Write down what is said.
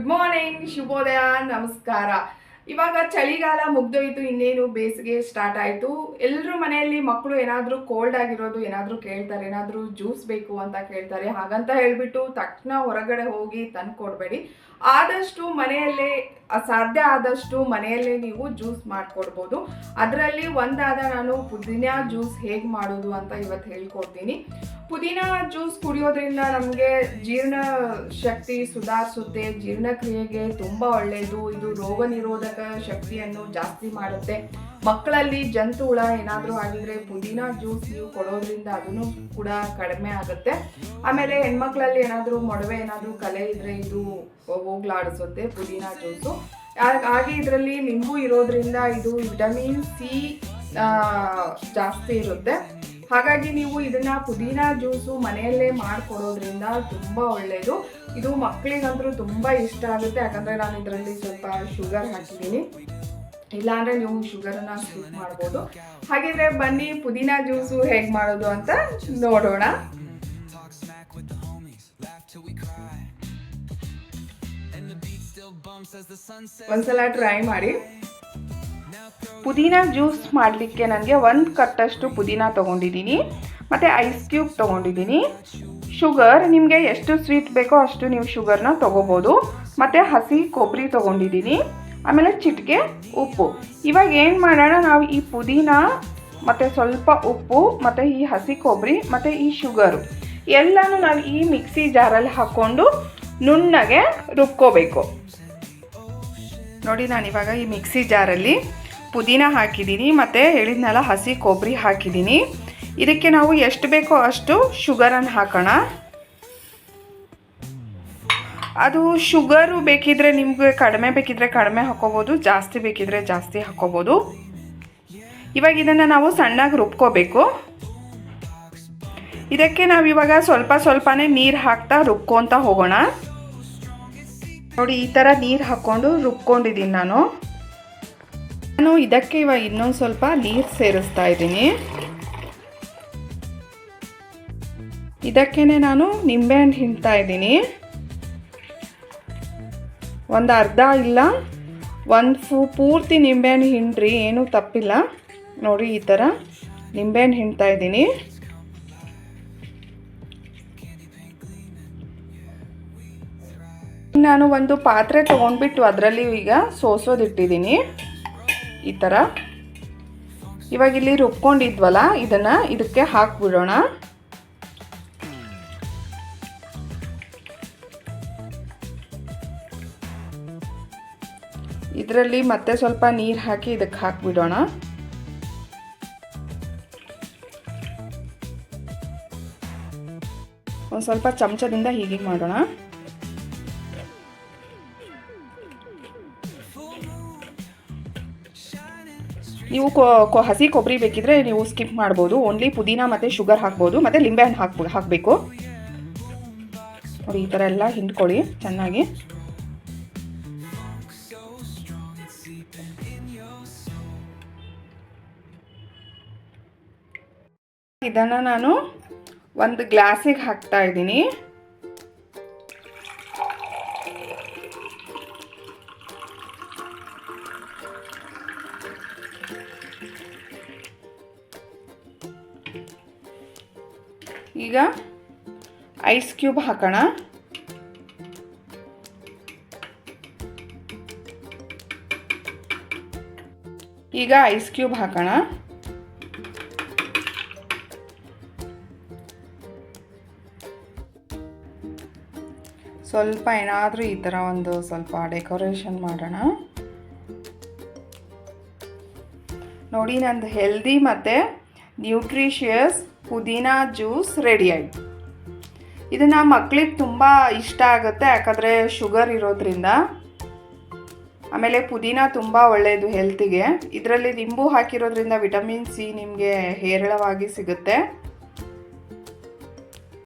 Good morning, ಶುಭೋದಯ, ನಮಸ್ಕಾರ. ಇವಾಗ ಚಳಿಗಾಲ ಮುಗ್ದೋಯ್ತು, ಇನ್ನೇನು ಬೇಸಿಗೆ ಸ್ಟಾರ್ಟ್ ಆಯಿತು. ಎಲ್ಲರೂ ಮನೆಯಲ್ಲಿ ಮಕ್ಕಳು ಏನಾದರೂ ಕೋಲ್ಡ್ ಆಗಿರೋದು ಏನಾದರೂ ಕೇಳ್ತಾರೆ, ಏನಾದರೂ ಜ್ಯೂಸ್ ಬೇಕು ಅಂತ ಕೇಳ್ತಾರೆ. ಹಾಗಂತ ಹೇಳಿಬಿಟ್ಟು ತಕ್ಷಣ ಹೊರಗಡೆ ಹೋಗಿ ತಂದು ಕೊಡಬೇಡಿ. ಆದಷ್ಟು ಮನೆಯಲ್ಲೇ ಸಾಧ್ಯ ಆದಷ್ಟು ಮನೆಯಲ್ಲೇ ನೀವು ಜ್ಯೂಸ್ ಮಾಡಿಕೊಡ್ಬೋದು. ಅದರಲ್ಲಿ ಒಂದಾದ ನಾನು ಪುದೀನ ಜ್ಯೂಸ್ ಹೇಗೆ ಮಾಡೋದು ಅಂತ ಇವತ್ತು ಹೇಳ್ಕೊಡ್ತೀನಿ. ಪುದೀನ ಜ್ಯೂಸ್ ಕುಡಿಯೋದ್ರಿಂದ ನಮಗೆ ಜೀರ್ಣ ಶಕ್ತಿ ಸುಧಾರಿಸುತ್ತೆ, ಜೀರ್ಣಕ್ರಿಯೆಗೆ ತುಂಬ ಒಳ್ಳೆಯದು. ಇದು ರೋಗ ನಿರೋಧಕ ಶಕ್ತಿಯನ್ನು ಜಾಸ್ತಿ ಮಾಡುತ್ತೆ. ಮಕ್ಕಳಲ್ಲಿ ಜಂತು ಹುಳ ಏನಾದರೂ ಆಗಿದ್ರೆ ಪುದೀನ ಜ್ಯೂಸ್ ನೀವು ಕೊಡೋದ್ರಿಂದ ಅದನ್ನು ಕೂಡ ಕಡಿಮೆ ಆಗುತ್ತೆ. ಆಮೇಲೆ ಹೆಣ್ಮಕ್ಳಲ್ಲಿ ಏನಾದರೂ ಮೊಡವೆ ಏನಾದರೂ ಕಲೆ ಇದ್ದರೆ ಇದು ಹೋಗ್ಲಾಡಿಸುತ್ತೆ ಪುದೀನ ಜ್ಯೂಸು. ಹಾಗೆ ಇದರಲ್ಲಿ ನಿಂಬು ಇರೋದ್ರಿಂದ ಇದು ವಿಟಮಿನ್ ಸಿ ಜಾಸ್ತಿ ಇರುತ್ತೆ. ಹಾಗಾಗಿ ನೀವು ಇದನ್ನು ಪುದೀನ ಜ್ಯೂಸು ಮನೆಯಲ್ಲೇ ಮಾಡಿಕೊಡೋದ್ರಿಂದ ತುಂಬ ಒಳ್ಳೆಯದು. ಇದು ಮಕ್ಕಳಿಗಂತೂ ತುಂಬ ಇಷ್ಟ ಆಗುತ್ತೆ, ಯಾಕಂದರೆ ನಾನು ಇದರಲ್ಲಿ ಸ್ವಲ್ಪ ಶುಗರ್ ಹಾಕಿದ್ದೀನಿ. ಇಲ್ಲಾಂದರೆ ನೀವು ಶುಗರನ್ನು ಸ್ಕಿಪ್ ಮಾಡ್ಬೋದು. ಹಾಗಿದ್ರೆ ಬನ್ನಿ ಪುದೀನ ಜ್ಯೂಸು ಹೇಗೆ ಮಾಡೋದು ಅಂತ ನೋಡೋಣ. ಒಂದ್ಸಲ ಟ್ರೈ ಮಾಡಿ. ಪುದೀನ ಜ್ಯೂಸ್ ಮಾಡಲಿಕ್ಕೆ ನನಗೆ 1 ಕಟ್ಟಷ್ಟು ಪುದೀನ ತೊಗೊಂಡಿದ್ದೀನಿ, ಮತ್ತು ಐಸ್ ಕ್ಯೂಬ್ ತೊಗೊಂಡಿದ್ದೀನಿ. ಶುಗರ್ ನಿಮಗೆ ಎಷ್ಟು ಸ್ವೀಟ್ ಬೇಕೋ ಅಷ್ಟು ನೀವು ಶುಗರ್ನ ತೊಗೋಬೋದು. ಮತ್ತು ಹಸಿ ಕೊಬ್ಬರಿ ತೊಗೊಂಡಿದ್ದೀನಿ, ಆಮೇಲೆ ಚಿಟಿಕೆ ಉಪ್ಪು. ಇವಾಗ ಏನು ಮಾಡೋಣ, ನಾವು ಈ ಪುದೀನ ಮತ್ತು ಸ್ವಲ್ಪ ಉಪ್ಪು ಮತ್ತು ಈ ಹಸಿ ಕೊಬ್ಬರಿ ಮತ್ತು ಈ ಶುಗರು ಎಲ್ಲನೂ ನಾವು ಈ ಮಿಕ್ಸಿ ಜಾರಲ್ಲಿ ಹಾಕ್ಕೊಂಡು ನುಣ್ಣಗೆ ರುಬ್ಕೋಬೇಕು. ನೋಡಿ, ನಾನಿವಾಗ ಈ ಮಿಕ್ಸಿ ಜಾರಲ್ಲಿ ಪುದೀನ ಹಾಕಿದ್ದೀನಿ ಮತ್ತು ಹೇಳಿದ್ನಲ್ಲ ಹಸಿ ಕೊಬ್ಬರಿ ಹಾಕಿದ್ದೀನಿ. ಇದಕ್ಕೆ ನಾವು ಎಷ್ಟು ಬೇಕೋ ಅಷ್ಟು ಶುಗರನ್ನು ಹಾಕೋಣ. ಅದು ಶುಗರು ಬೇಕಿದ್ರೆ ನಿಮಗೆ ಕಡಿಮೆ ಬೇಕಿದ್ರೆ ಕಡಿಮೆ ಹಾಕ್ಕೋಬೋದು, ಜಾಸ್ತಿ ಬೇಕಿದ್ರೆ ಜಾಸ್ತಿ ಹಾಕ್ಕೋಬೋದು. ಇವಾಗ ಇದನ್ನು ನಾವು ಸಣ್ಣಗೆ ರುಬ್ಕೋಬೇಕು. ಇದಕ್ಕೆ ನಾವಿವಾಗ ಸ್ವಲ್ಪ ಸ್ವಲ್ಪನೇ ನೀರು ಹಾಕ್ತಾ ರುಬ್ಕೊತ ಹೋಗೋಣ. ನೋಡಿ, ಈ ಥರ ನೀರು ಹಾಕ್ಕೊಂಡು ರುಬ್ಕೊಂಡಿದ್ದೀನಿ ನಾನು ಇದಕ್ಕೆ ಇವಾಗ ಇನ್ನೊಂದು ಸ್ವಲ್ಪ ನೀರು ಸೇರಿಸ್ತಾ ಇದ್ದೀನಿ. ಇದಕ್ಕೇ ನಾನು ನಿಂಬೆಹಣ್ಣು ಹಿಂಡ್ತಾ ಇದ್ದೀನಿ. ಒಂದು ಅರ್ಧ ಇಲ್ಲ, ಒಂದು ಪೂರ್ತಿ ನಿಂಬೆಹಣ್ಣು ಹಿಂಡ್ರಿ, ಏನೂ ತಪ್ಪಿಲ್ಲ. ನೋಡಿ, ಈ ಥರ ನಿಂಬೆಹಣ್ಣು ಹಿಂಡ್ತಾ ಇದ್ದೀನಿ. ನಾನು ಒಂದು ಪಾತ್ರೆ ತೊಗೊಂಡ್ಬಿಟ್ಟು ಅದರಲ್ಲಿ ಈಗ ಸೋಸೋದಿಟ್ಟಿದ್ದೀನಿ ಈ ಥರ. ಇವಾಗ ಇಲ್ಲಿ ರುಬ್ಕೊಂಡಿದ್ವಲ್ಲ, ಇದನ್ನು ಇದಕ್ಕೆ ಹಾಕ್ಬಿಡೋಣ. ಇದರಲ್ಲಿ ಮತ್ತೆ ಸ್ವಲ್ಪ ನೀರು ಹಾಕಿ ಇದಕ್ಕೆ ಹಾಕ್ಬಿಡೋಣ. ಒಂದು ಸ್ವಲ್ಪ ಚಮಚದಿಂದ ಹೀಗೆ ಮಾಡೋಣ. ನೀವು ಹಸಿ ಕೊಬ್ಬರಿ ಬೇಕಿದ್ರೆ ನೀವು ಸ್ಕಿಪ್ ಮಾಡ್ಬೋದು. ಓನ್ಲಿ ಪುದೀನ ಮತ್ತು ಶುಗರ್ ಹಾಕ್ಬೋದು, ಮತ್ತು ಲಿಂಬೆಹಣ್ಣು ಹಾಕಬೇಕು. ನೋಡಿ, ಈ ಥರ ಎಲ್ಲ ಹಿಂಡ್ಕೊಳ್ಳಿ ಚೆನ್ನಾಗಿ. ಇದನ್ನು ನಾನು ಒಂದು ಗ್ಲಾಸಿಗೆ ಹಾಕ್ತಾ ಇದ್ದೀನಿ. ಈಗ ಐಸ್ ಕ್ಯೂಬ್ ಹಾಕೋಣ. ಈಗ ಐಸ್ ಕ್ಯೂಬ್ ಹಾಕೋಣ. ಸ್ವಲ್ಪ ಏನಾದರೂ ಈ ಥರ ಒಂದು ಸ್ವಲ್ಪ ಡೆಕೋರೇಷನ್ ಮಾಡೋಣ. ನೋಡಿ, ನಂದು ಹೆಲ್ದಿ ಮತ್ತು ನ್ಯೂಟ್ರಿಷಿಯಸ್ ಪುದೀನ ಜ್ಯೂಸ್ ರೆಡಿ ಆಯಿತು. ಇದನ್ನು ಮಕ್ಕಳಿಗೆ ತುಂಬ ಇಷ್ಟ ಆಗುತ್ತೆ, ಯಾಕಂದರೆ ಶುಗರ್ ಇರೋದ್ರಿಂದ. ಆಮೇಲೆ ಪುದೀನ ತುಂಬ ಒಳ್ಳೆಯದು ಹೆಲ್ತಿಗೆ. ಇದರಲ್ಲಿ ನಿಂಬು ಹಾಕಿರೋದ್ರಿಂದ ವಿಟಮಿನ್ ಸಿ ನಿಮಗೆ ಹೇರಳವಾಗಿ ಸಿಗುತ್ತೆ.